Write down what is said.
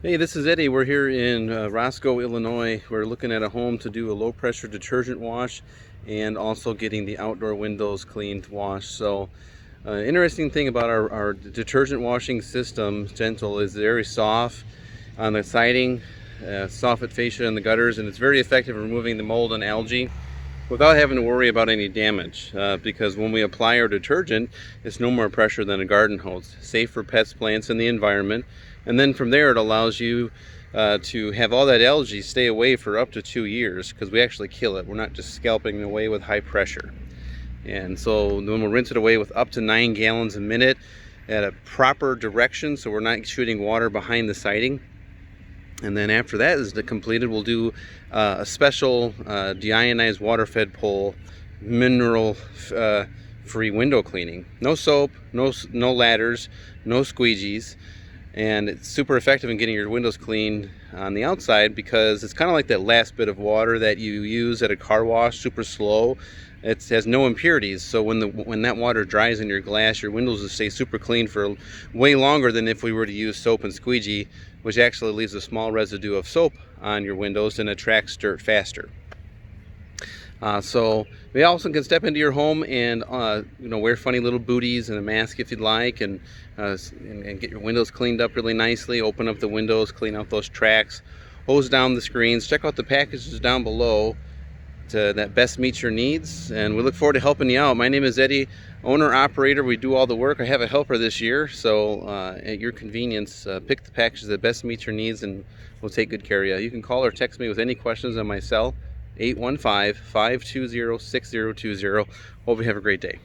Hey, this is Eddie. We're here in Roscoe, Illinois. We're looking at a home to do a low pressure detergent wash and also getting the outdoor windows cleaned, washed. So, interesting thing about our detergent washing system, Gentle, is very soft on the siding, soffit fascia in the gutters, and it's very effective in removing the mold and algae without having to worry about any damage, because when we apply our detergent, it's no more pressure than a garden hose. Safe for pets, plants, and the environment. And then from there, it allows you to have all that algae stay away for up to 2 years, because we actually kill it. We're not just scalping it away with high pressure. And so then we'll rinse it away with up to 9 gallons a minute at a proper direction, so we're not shooting water behind the siding. And then after that is completed, we'll do a special deionized water-fed pole mineral free window cleaning. No soap, no ladders, no squeegees, and it's super effective in getting your windows cleaned on the outside, because it's kind of like that last bit of water that you use at a car wash, super slow. It has no impurities, so when that water dries in your glass, your windows will stay super clean for way longer than if we were to use soap and squeegee, which actually leaves a small residue of soap on your windows and attracts dirt faster. So we also can step into your home and wear funny little booties and a mask if you'd like, and get your windows cleaned up really nicely. Open up the windows, clean out those tracks, hose down the screens. Check out the packages down below that best meets your needs, and we look forward to helping you out. My name is Eddie, owner operator. We do all the work. I have a helper this year, so at your convenience, pick the packages that best meet your needs, and we'll take good care of you. You can call or text me with any questions on my cell, 815-520-6020. Hope you have a great day.